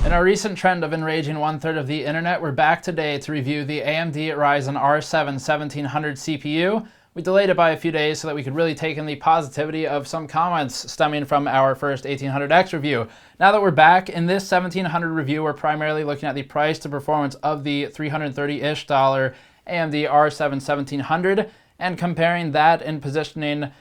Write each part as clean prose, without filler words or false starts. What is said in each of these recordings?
In our recent trend of enraging one-third of the internet, we're back today to review the AMD Ryzen R7 1700 CPU. We delayed it by a few days so that we could really take in the positivity of some comments stemming from our first 1800X review. Now that we're back, in this 1700 review, we're primarily looking at the price to performance of the $330-ish AMD R7 1700 and comparing that in positioning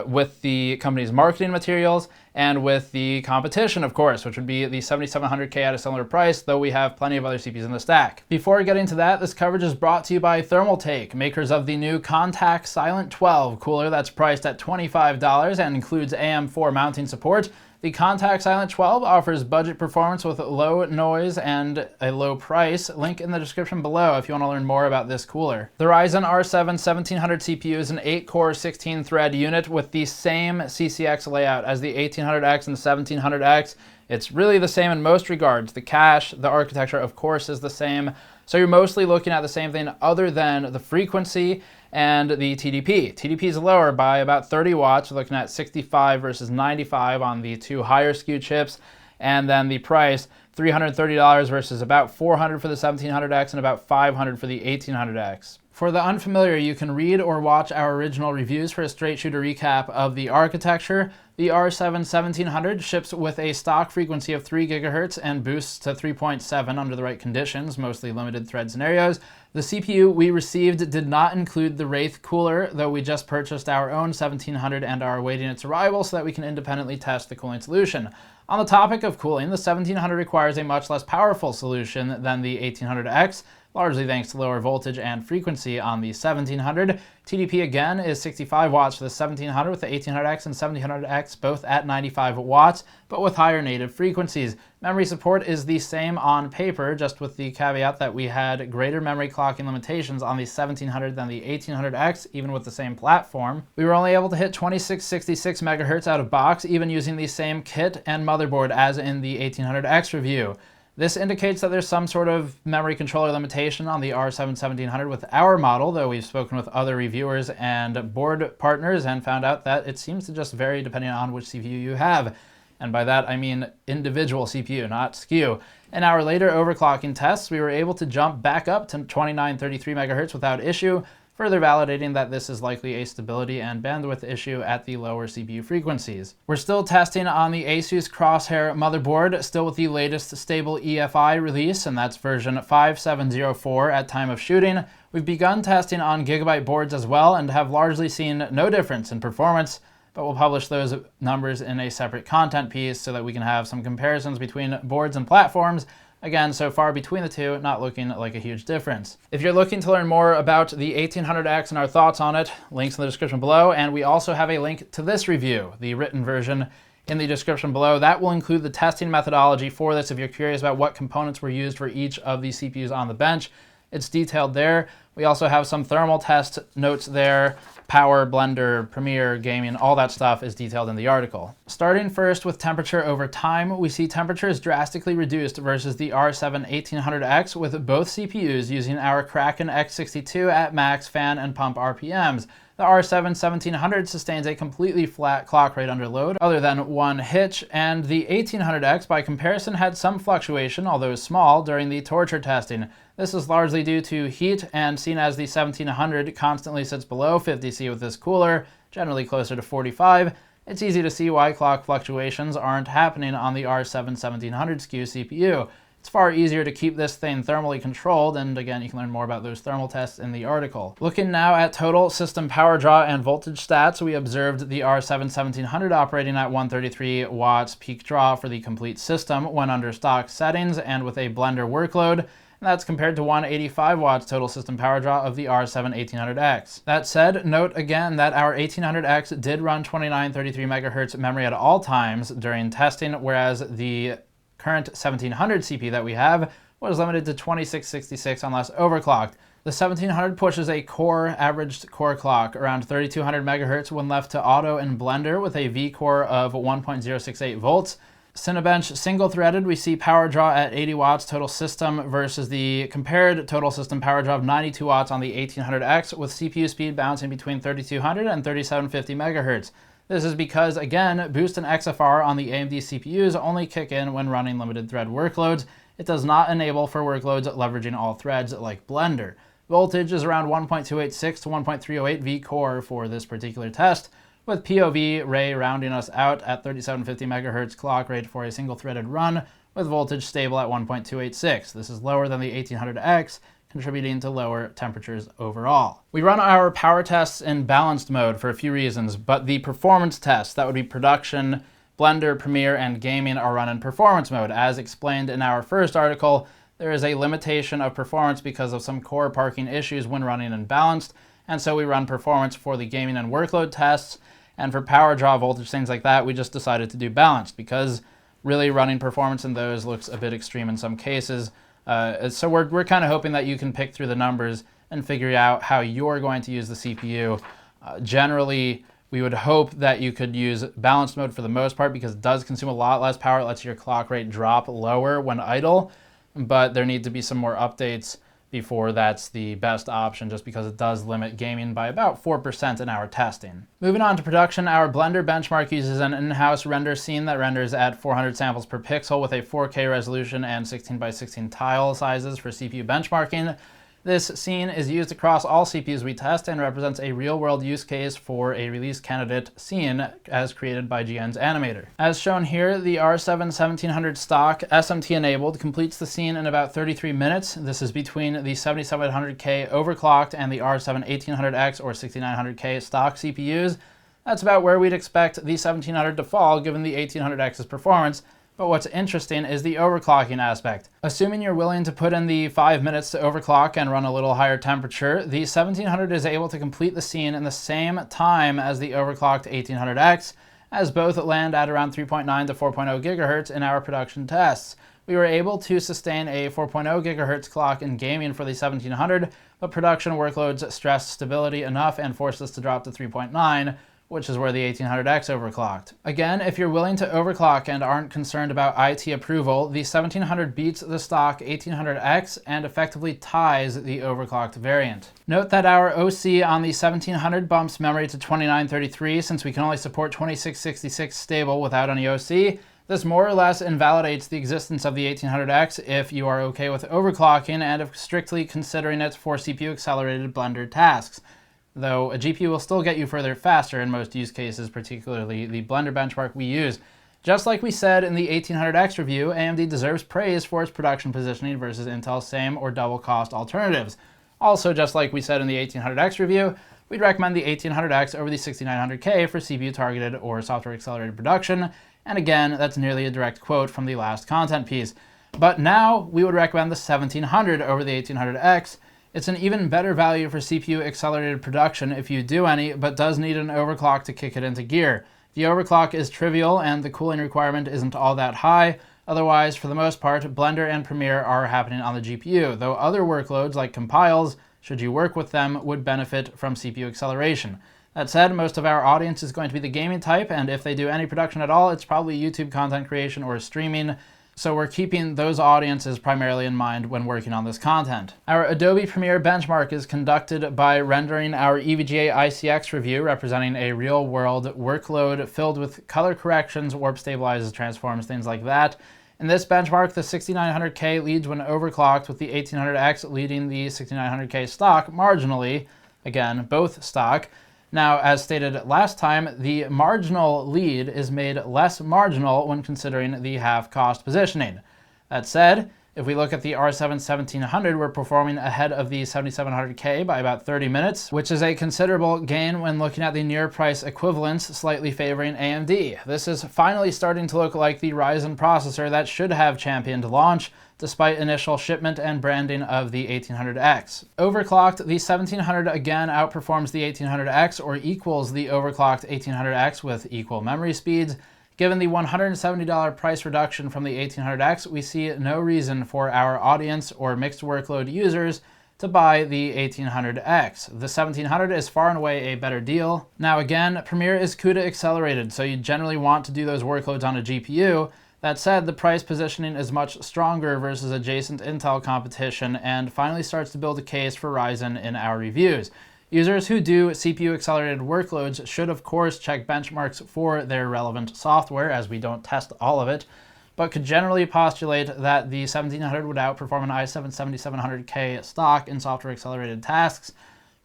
with the company's marketing materials and with the competition, of course, which would be the 7700K at a similar price, though we have plenty of other CPUs in the stack. Before getting to that, this coverage is brought to you by Thermaltake, makers of the new Contact Silent 12 cooler that's priced at $25 and includes AM4 mounting support. The Contact Silent 12 offers budget performance with low noise and a low price. Link in the description below if you want to learn more about this cooler. The Ryzen R7 1700 CPU is an 8-core, 16-thread unit with the same CCX layout as the 1800X and the 1700X. It's really the same in most regards. The cache, the architecture, of course, is the same. So you're mostly looking at the same thing other than the frequency and the TDP. TDP is lower by about 30 watts. We're looking at 65 versus 95 on the two higher SKU chips. And then the price, $330 versus about $400 for the 1700X and about $500 for the 1800X. For the unfamiliar, you can read or watch our original reviews for a straight shooter recap of the architecture. The R7 1700 ships with a stock frequency of 3 GHz and boosts to 3.7 under the right conditions, mostly limited thread scenarios. The CPU we received did not include the Wraith cooler, though we just purchased our own 1700 and are awaiting its arrival so that we can independently test the cooling solution. On the topic of cooling, the 1700 requires a much less powerful solution than the 1800X, largely thanks to lower voltage and frequency on the 1700. TDP again is 65 watts for the 1700 with the 1800X and 1700X both at 95 watts, but with higher native frequencies. Memory support is the same on paper, just with the caveat that we had greater memory clocking limitations on the 1700 than the 1800X, even with the same platform. We were only able to hit 2666 MHz out of box, even using the same kit and motherboard as in the 1800X review. This indicates that there's some sort of memory controller limitation on the R7 1700 with our model, though we've spoken with other reviewers and board partners and found out that it seems to just vary depending on which CPU you have. And by that, I mean individual CPU, not SKU. In our later overclocking tests, we were able to jump back up to 2933 MHz without issue, further validating that this is likely a stability and bandwidth issue at the lower CPU frequencies. We're still testing on the Asus Crosshair motherboard, still with the latest stable EFI release, and that's version 5704 at time of shooting. We've begun testing on Gigabyte boards as well and have largely seen no difference in performance, but we'll publish those numbers in a separate content piece so that we can have some comparisons between boards and platforms. Again, so far between the two, not looking like a huge difference. If you're looking to learn more about the 1800X and our thoughts on it, links in the description below, and we also have a link to this review, the written version, in the description below. That will include the testing methodology for this if you're curious about what components were used for each of the CPUs on the bench. It's detailed there. We also have some thermal test notes there. Power, Blender, Premiere, gaming, all that stuff is detailed in the article. Starting first with temperature over time, we see temperatures drastically reduced versus the R7 1800X with both CPUs using our Kraken X62 at max fan and pump RPMs. The R7 1700 sustains a completely flat clock rate under load, other than one hitch, and the 1800X by comparison had some fluctuation, although small, during the torture testing. This is largely due to heat, and seen as the 1700 constantly sits below 50°C with this cooler, generally closer to 45, it's easy to see why clock fluctuations aren't happening on the R7 1700 SKU CPU. It's far easier to keep this thing thermally controlled, and again, you can learn more about those thermal tests in the article. Looking now at total system power draw and voltage stats, we observed the R7 1700 operating at 133 watts peak draw for the complete system when under stock settings and with a Blender workload. And that's compared to 185 watts total system power draw of the R7 1800X. That said, note again that our 1800X did run 2933 MHz memory at all times during testing, whereas the current 1700 CPU that we have was limited to 2666 unless overclocked. The 1700 pushes a averaged core clock around 3200 MHz when left to auto in Blender with a V-core of 1.068 volts. Cinebench single-threaded, we see power draw at 80 watts total system versus the compared total system power draw of 92 watts on the 1800X with CPU speed bouncing between 3200 and 3750 MHz. This is because, again, boost and XFR on the AMD CPUs only kick in when running limited thread workloads. It does not enable for workloads leveraging all threads like Blender. Voltage is around 1.286 to 1.308 V-core for this particular test, with POV Ray rounding us out at 3750 MHz clock rate for a single-threaded run, with voltage stable at 1.286. This is lower than the 1800X, contributing to lower temperatures overall. We run our power tests in balanced mode for a few reasons, but the performance tests, that would be production, Blender, Premiere, and gaming, are run in performance mode. As explained in our first article, there is a limitation of performance because of some core parking issues when running in balanced, and so we run performance for the gaming and workload tests, and for power draw, voltage, things like that, we just decided to do balanced because really running performance in those looks a bit extreme in some cases. So we're kind of hoping that you can pick through the numbers and figure out how you're going to use the CPU. Generally, we would hope that you could use balanced mode for the most part because it does consume a lot less power. It lets your clock rate drop lower when idle, but there need to be some more updates before that's the best option, just because it does limit gaming by about 4% in our testing. Moving on to production, our Blender benchmark uses an in-house render scene that renders at 400 samples per pixel with a 4K resolution and 16:16 tile sizes for CPU benchmarking. This scene is used across all CPUs we test and represents a real-world use case for a release candidate scene as created by GN's animator. As shown here, the R7 1700 stock SMT-enabled completes the scene in about 33 minutes. This is between the 7700K overclocked and the R7 1800X or 6900K stock CPUs. That's about where we'd expect the 1700 to fall given the 1800X's performance. But what's interesting is the overclocking aspect. Assuming you're willing to put in the 5 minutes to overclock and run a little higher temperature, the 1700 is able to complete the scene in the same time as the overclocked 1800X, as both land at around 3.9 to 4.0 gigahertz in our production tests. We were able to sustain a 4.0 gigahertz clock in gaming for the 1700, but production workloads stressed stability enough and forced us to drop to 3.9, which is where the 1800X overclocked. Again, if you're willing to overclock and aren't concerned about IT approval, the 1700 beats the stock 1800X and effectively ties the overclocked variant. Note that our OC on the 1700 bumps memory to 2933 since we can only support 2666 stable without any OC. This more or less invalidates the existence of the 1800X if you are okay with overclocking and if strictly considering it for CPU accelerated Blender tasks. Though a GPU will still get you further faster in most use cases, particularly the Blender benchmark we use. Just like we said in the 1800X review, AMD deserves praise for its production positioning versus Intel's same or double cost alternatives. Also, just like we said in the 1800X review, we'd recommend the 1800X over the 6900K for CPU targeted or software accelerated production. And again, that's nearly a direct quote from the last content piece. But now we would recommend the 1700 over the 1800X. It's an even better value for CPU accelerated production if you do any, but does need an overclock to kick it into gear. The overclock is trivial and the cooling requirement isn't all that high. Otherwise, for the most part, Blender and Premiere are happening on the GPU, though other workloads like compiles, should you work with them, would benefit from CPU acceleration. That said, most of our audience is going to be the gaming type, and if they do any production at all, it's probably YouTube content creation or streaming. So we're keeping those audiences primarily in mind when working on this content. Our Adobe Premiere benchmark is conducted by rendering our EVGA ICX review, representing a real-world workload filled with color corrections, warp stabilizes, transforms, things like that. In this benchmark, the 6900K leads when overclocked, with the 1800X leading the 6900K stock marginally. Again, both stock. Now, as stated last time, the marginal lead is made less marginal when considering the half-cost positioning. That said, if we look at the R7 1700, we're performing ahead of the 7700K by about 30 minutes, which is a considerable gain when looking at the near price equivalents, slightly favoring AMD. This is finally starting to look like the Ryzen processor that should have championed launch, despite initial shipment and branding of the 1800X. Overclocked, the 1700 again outperforms the 1800X or equals the overclocked 1800X with equal memory speeds. Given the $170 price reduction from the 1800X, we see no reason for our audience or mixed workload users to buy the 1800X. The 1700 is far and away a better deal. Now again, Premiere is CUDA accelerated, so you generally want to do those workloads on a GPU. That said, the price positioning is much stronger versus adjacent Intel competition and finally starts to build a case for Ryzen in our reviews. Users who do CPU accelerated workloads should of course check benchmarks for their relevant software, as we don't test all of it, but could generally postulate that the 1700 would outperform an i7 7700K stock in software accelerated tasks.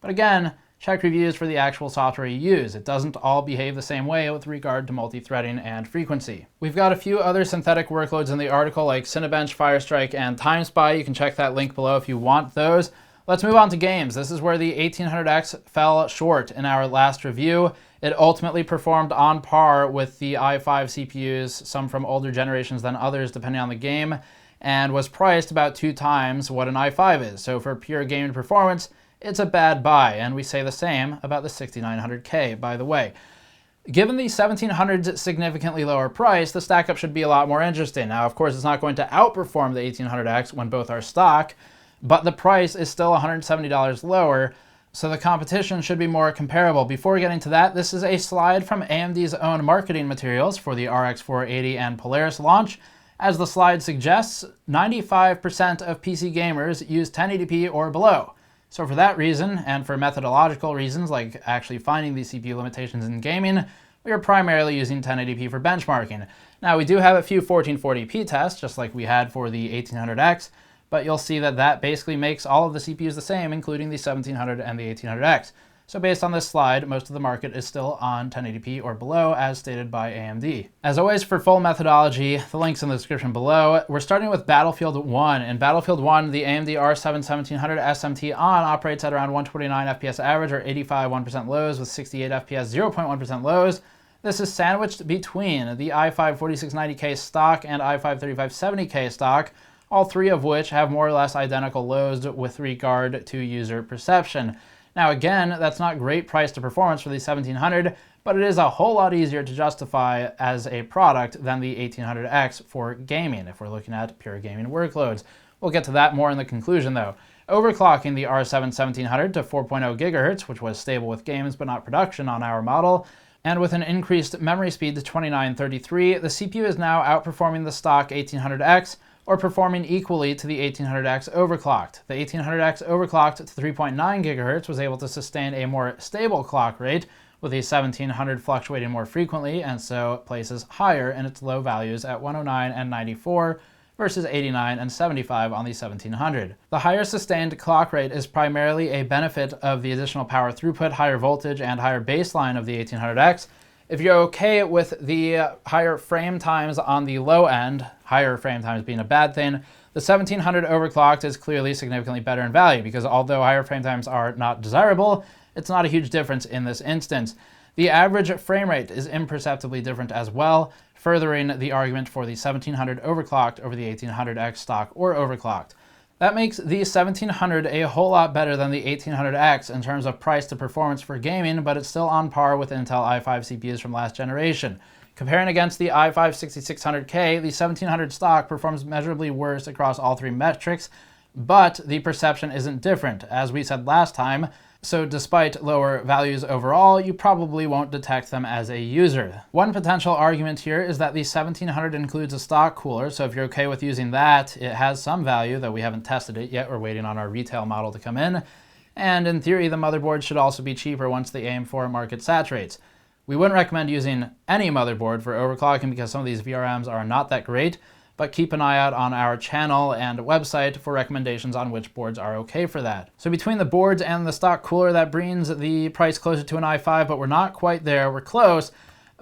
But again, check reviews for the actual software you use. It doesn't all behave the same way with regard to multi-threading and frequency. We've got a few other synthetic workloads in the article like Cinebench, Firestrike, and TimeSpy. You can check that link below if you want those. Let's move on to games. This is where the 1800X fell short in our last review. It ultimately performed on par with the i5 CPUs, some from older generations than others depending on the game, and was priced about 2 times what an i5 is. So for pure gaming performance, it's a bad buy, and we say the same about the 6900K, by the way. Given the 1700's significantly lower price, the stack-up should be a lot more interesting. Now, of course, it's not going to outperform the 1800X when both are stock, but the price is still $170 lower, so the competition should be more comparable. Before getting to that, this is a slide from AMD's own marketing materials for the RX 480 and Polaris launch. As the slide suggests, 95% of PC gamers use 1080p or below. So for that reason, and for methodological reasons like actually finding these CPU limitations in gaming, we are primarily using 1080p for benchmarking. Now, we do have a few 1440p tests, just like we had for the 1800X, but you'll see that that basically makes all of the CPUs the same, including the 1700 and the 1800X. So based on this slide, most of the market is still on 1080p or below, as stated by AMD. As always, for full methodology, the link's in the description below. We're starting with Battlefield 1. In Battlefield 1, the AMD R7 1700 SMT on operates at around 129 FPS average, or 85 1% lows, with 68 FPS 0.1% lows. This is sandwiched between the i5 4690K stock and i5 3570K stock, all three of which have more or less identical lows with regard to user perception. Now again, that's not great price to performance for the 1700, but it is a whole lot easier to justify as a product than the 1800X for gaming, if we're looking at pure gaming workloads. We'll get to that more in the conclusion though. Overclocking the R7 1700 to 4.0 GHz, which was stable with games but not production on our model, and with an increased memory speed to 2933, the CPU is now outperforming the stock 1800X, or performing equally to the 1800X overclocked. The 1800X overclocked to 3.9 GHz was able to sustain a more stable clock rate, with the 1700 fluctuating more frequently, and so places higher in its low values at 109 and 94 versus 89 and 75 on the 1700. The higher sustained clock rate is primarily a benefit of the additional power throughput, higher voltage, and higher baseline of the 1800X. If you're okay with the higher frame times on the low end, higher frame times being a bad thing, the 1700 overclocked is clearly significantly better in value, because although higher frame times are not desirable, it's not a huge difference in this instance. The average frame rate is imperceptibly different as well, furthering the argument for the 1700 overclocked over the 1800X stock or overclocked. That makes the 1700 a whole lot better than the 1800X in terms of price to performance for gaming, but it's still on par with Intel i5 CPUs from last generation. Comparing against the i5 6600K, the 1700 stock performs measurably worse across all three metrics, but the perception isn't different, as we said last time. So despite lower values overall, you probably won't detect them as a user. One potential argument here is that the 1700 includes a stock cooler, so if you're okay with using that, it has some value, though we haven't tested it yet. We're waiting on our retail model to come in. And in theory, the motherboard should also be cheaper once the AM4 market saturates. We wouldn't recommend using any motherboard for overclocking because some of these VRMs are not that great, but keep an eye out on our channel and website for recommendations on which boards are okay for that. So between the boards and the stock cooler, that brings the price closer to an i5, but we're not quite there. We're close,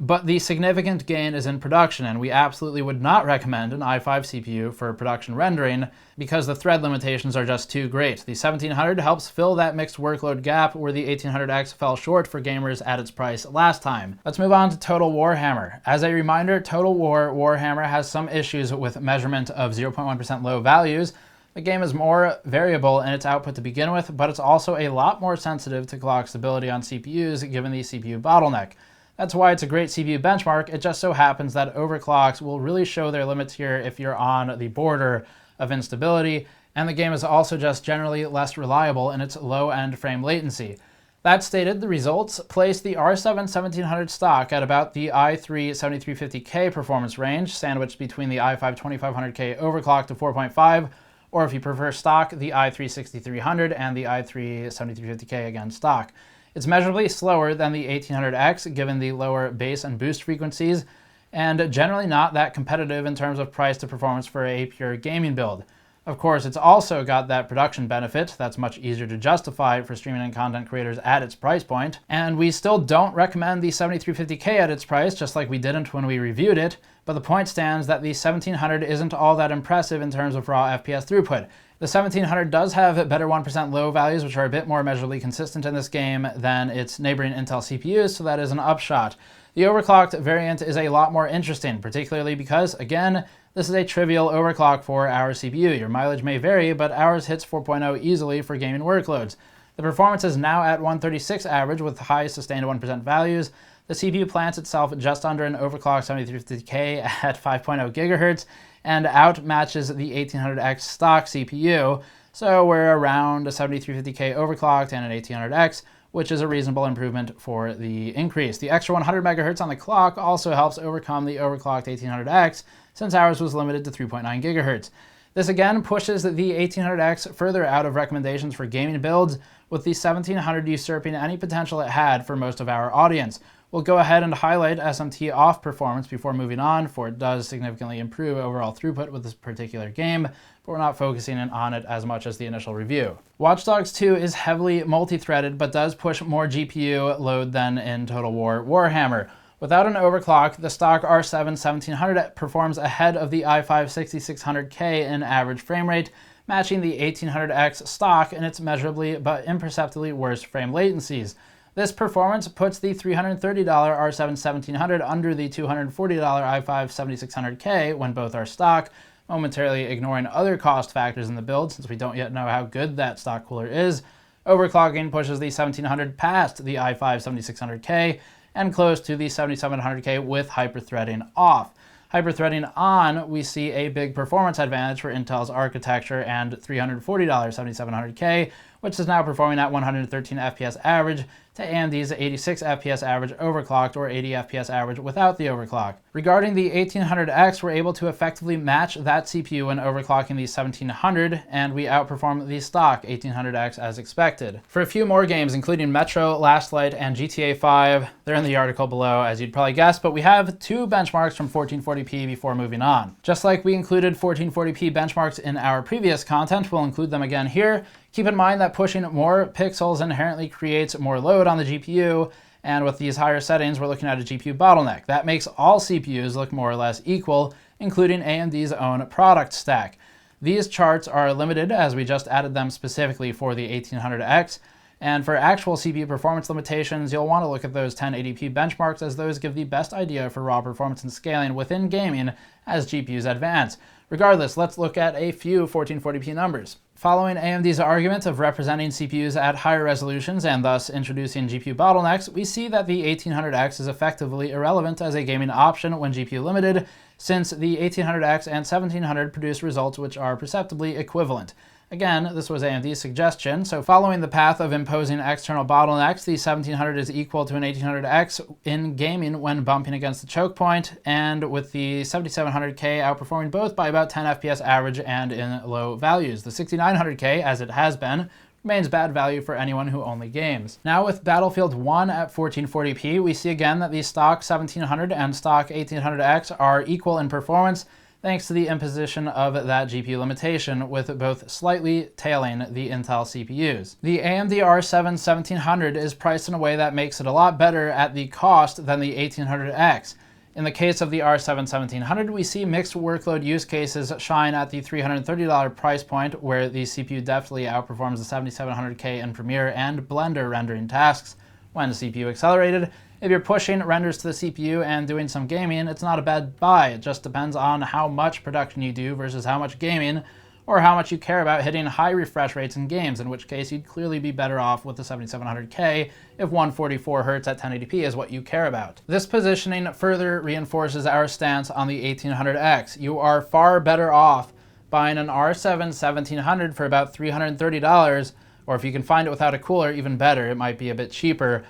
but the significant gain is in production, and we absolutely would not recommend an i5 CPU for production rendering because the thread limitations are just too great. The 1700 helps fill that mixed workload gap where the 1800X fell short for gamers at its price last time. Let's move on to Total Warhammer. As a reminder, Total War Warhammer has some issues with measurement of 0.1% low values. The game is more variable in its output to begin with, but it's also a lot more sensitive to clock stability on CPUs given the CPU bottleneck. That's why it's a great CPU benchmark. It just so happens that overclocks will really show their limits here if you're on the border of instability, and the game is also just generally less reliable in its low-end frame latency. That stated, the results place the R7 1700 stock at about the i3 7350K performance range, sandwiched between the i5 2500K overclocked to 4.5 or if you prefer stock, the i3-6300 and the i3-7350K, again stock. It's measurably slower than the 1800X given the lower base and boost frequencies, and generally not that competitive in terms of price to performance for a pure gaming build. Of course, it's also got that production benefit that's much easier to justify for streaming and content creators at its price point. And we still don't recommend the 7350K at its price, just like we didn't when we reviewed it, but the point stands that the 1700 isn't all that impressive in terms of raw FPS throughput. The 1700 does have better 1% low values, which are a bit more measurably consistent in this game than its neighboring Intel CPUs, so that is an upshot. The overclocked variant is a lot more interesting, particularly because, again, this is a trivial overclock for our CPU. Your mileage may vary, but ours hits 4.0 easily for gaming workloads. The performance is now at 136 average with high sustained 1% values. The CPU plants itself just under an overclocked 7350K at 5.0 GHz and outmatches the 1800X stock CPU, so we're around a 7350K overclocked and an 1800X, which is a reasonable improvement for the increase. The extra 100 MHz on the clock also helps overcome the overclocked 1800X, since ours was limited to 3.9 GHz. This again pushes the 1800X further out of recommendations for gaming builds, with the 1700 usurping any potential it had for most of our audience. We'll go ahead and highlight SMT off performance before moving on, for it does significantly improve overall throughput with this particular game, but we're not focusing on it as much as the initial review. Watch Dogs 2 is heavily multi-threaded, but does push more GPU load than in Total War Warhammer. Without an overclock, the stock R7 1700 performs ahead of the i5 6600K in average frame rate, matching the 1800X stock in its measurably but imperceptibly worse frame latencies. This performance puts the $330 R7 1700 under the $240 i5 7600K when both are stock, momentarily ignoring other cost factors in the build since we don't yet know how good that stock cooler is. Overclocking pushes the 1700 past the i5 7600K and close to the 7700K with hyperthreading off. Hyperthreading on, we see a big performance advantage for Intel's architecture and $340 7700K, which is now performing at 113 FPS average to AMD's 86 FPS average overclocked or 80 FPS average without the overclock. Regarding the 1800X, we're able to effectively match that CPU when overclocking the 1700, and we outperform the stock 1800X as expected. For a few more games, including Metro, Last Light, and GTA 5, they're in the article below as you'd probably guess, but we have two benchmarks from 1440p before moving on. Just like we included 1440p benchmarks in our previous content, we'll include them again here. Keep in mind that pushing more pixels inherently creates more load on the GPU, and with these higher settings, we're looking at a GPU bottleneck. That makes all CPUs look more or less equal, including AMD's own product stack. These charts are limited as we just added them specifically for the 1800X, and for actual CPU performance limitations, you'll want to look at those 1080p benchmarks as those give the best idea for raw performance and scaling within gaming as GPUs advance. Regardless, let's look at a few 1440p numbers. Following AMD's argument of representing CPUs at higher resolutions and thus introducing GPU bottlenecks, we see that the 1800X is effectively irrelevant as a gaming option when GPU limited, since the 1800X and 1700 produce results which are perceptibly equivalent. Again, this was AMD's suggestion, so following the path of imposing external bottlenecks, the 1700 is equal to an 1800X in gaming when bumping against the choke point, and with the 7700K outperforming both by about 10 FPS average and in low values. The 6900K, as it has been, remains bad value for anyone who only games. Now with Battlefield 1 at 1440p, we see again that the stock 1700 and stock 1800X are equal in performance, thanks to the imposition of that GPU limitation, with both slightly tailing the Intel CPUs. The AMD R7 1700 is priced in a way that makes it a lot better at the cost than the 1800X. In the case of the R7 1700, we see mixed workload use cases shine at the $330 price point, where the CPU definitely outperforms the 7700K in Premiere and Blender rendering tasks when CPU accelerated. If you're pushing renders to the CPU and doing some gaming, it's not a bad buy. It just depends on how much production you do versus how much gaming, or how much you care about hitting high refresh rates in games, in which case you'd clearly be better off with the 7700K if 144 Hz at 1080p is what you care about. This positioning further reinforces our stance on the 1800X. You are far better off buying an R7 1700 for about $330, or if you can find it without a cooler, even better, it might be a bit cheaper,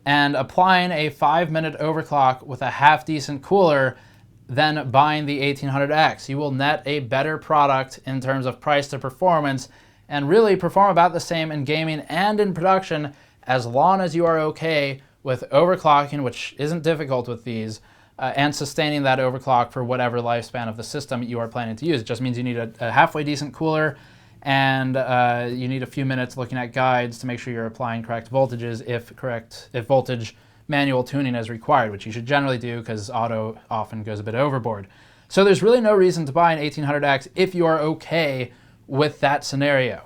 and applying a 5-minute overclock with a half-decent cooler than buying the 1800X. You will net a better product in terms of price to performance and really perform about the same in gaming and in production as long as you are okay with overclocking, which isn't difficult with these, and sustaining that overclock for whatever lifespan of the system you are planning to use. It just means you need a halfway decent cooler, and you need a few minutes looking at guides to make sure you're applying correct voltages if voltage manual tuning is required, which you should generally do because auto often goes a bit overboard. So there's really no reason to buy an 1800X if you are okay with that scenario.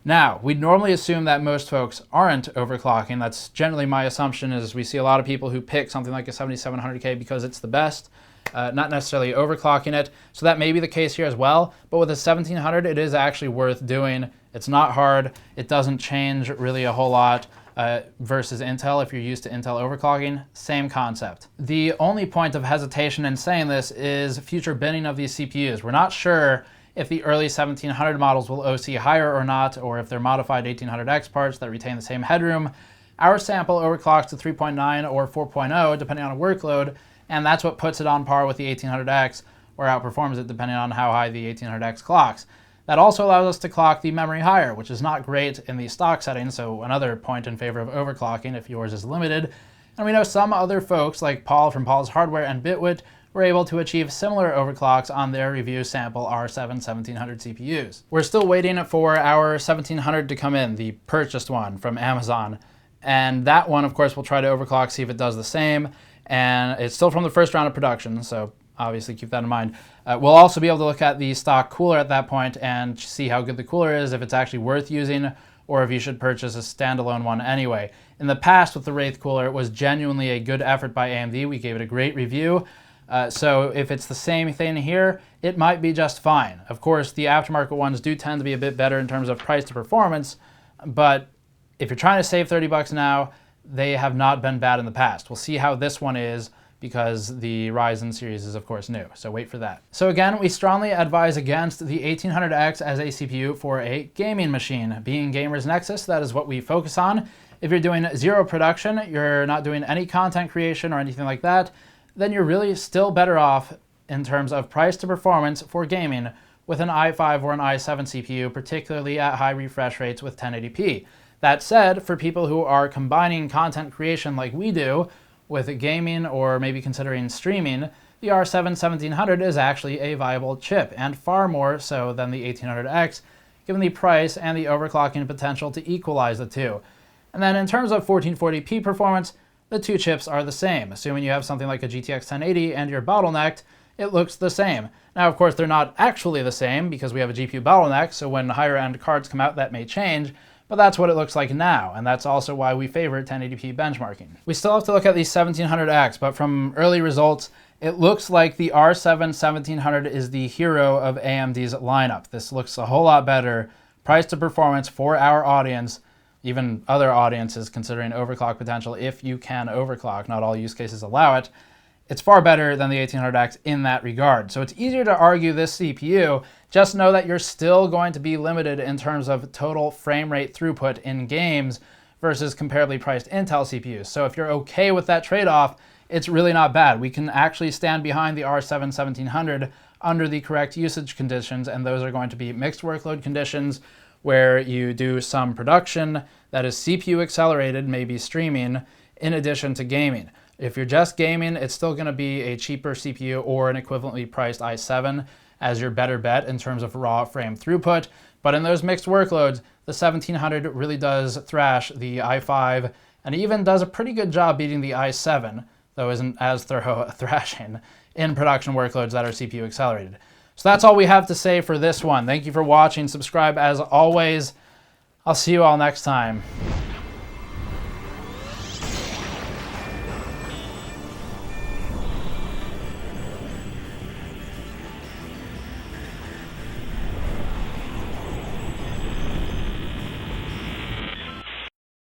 Now, we'd normally assume that most folks aren't overclocking. That's generally my assumption, is we see a lot of people who pick something like a 7700K because it's the best, not necessarily overclocking it. So that may be the case here as well. But with a 1700, it is actually worth doing. It's not hard. It doesn't change really a whole lot versus Intel. If you're used to Intel overclocking, same concept. The only point of hesitation in saying this is future binning of these CPUs. We're not sure if the early 1700 models will OC higher or not, or if they're modified 1800X parts that retain the same headroom. Our sample overclocks to 3.9 or 4.0 depending on a workload, and that's what puts it on par with the 1800X, or outperforms it depending on how high the 1800X clocks. That also allows us to clock the memory higher, which is not great in the stock settings, so another point in favor of overclocking if yours is limited. And we know some other folks, like Paul from Paul's Hardware and Bitwit, were able to achieve similar overclocks on their review sample R7 1700 CPUs. We're still waiting for our 1700 to come in, the purchased one from Amazon. And that one, of course, we'll try to overclock, see if it does the same. And it's still from the first round of production, so obviously keep that in mind. We'll also be able to look at the stock cooler at that point and see how good the cooler is, if it's actually worth using, or if you should purchase a standalone one anyway. In the past with the Wraith cooler, it was genuinely a good effort by AMD. We gave it a great review. So if it's the same thing here, it might be just fine. Of course, the aftermarket ones do tend to be a bit better in terms of price to performance, but if you're trying to save 30 bucks now, they have not been bad in the past. We'll see how this one is, because the Ryzen series is of course new, so wait for that. So again, we strongly advise against the 1800X as a CPU for a gaming machine. Being Gamers Nexus, that is what we focus on. If you're doing zero production, you're not doing any content creation or anything like that, then you're really still better off in terms of price to performance for gaming with an i5 or an i7 CPU, particularly at high refresh rates with 1080p. That said, for people who are combining content creation like we do with gaming or maybe considering streaming, the R7 1700 is actually a viable chip, and far more so than the 1800X, given the price and the overclocking potential to equalize the two. And then in terms of 1440p performance, the two chips are the same. Assuming you have something like a GTX 1080 and you're bottlenecked, it looks the same. Now, of course, they're not actually the same because we have a GPU bottleneck, so when higher end cards come out, that may change, but that's what it looks like now, and that's also why we favor 1080p benchmarking. We still have to look at the 1700X, but from early results, it looks like the R7 1700 is the hero of AMD's lineup. This looks a whole lot better price to performance for our audience, even other audiences considering overclock potential if you can overclock. Not all use cases allow it. It's far better than the 1800X in that regard. So it's easier to argue this CPU. Just know that you're still going to be limited in terms of total frame rate throughput in games versus comparably priced Intel CPUs. So if you're okay with that trade-off, it's really not bad. We can actually stand behind the R7 1700 under the correct usage conditions, and those are going to be mixed workload conditions, where you do some production that is CPU accelerated, maybe streaming, in addition to gaming. If you're just gaming, it's still going to be a cheaper CPU or an equivalently priced i7 as your better bet in terms of raw frame throughput. But in those mixed workloads, the 1700 really does thrash the i5 and even does a pretty good job beating the i7, though isn't as thorough thrashing in production workloads that are CPU accelerated. So that's all we have to say for this one. Thank you for watching. Subscribe as always. I'll see you all next time.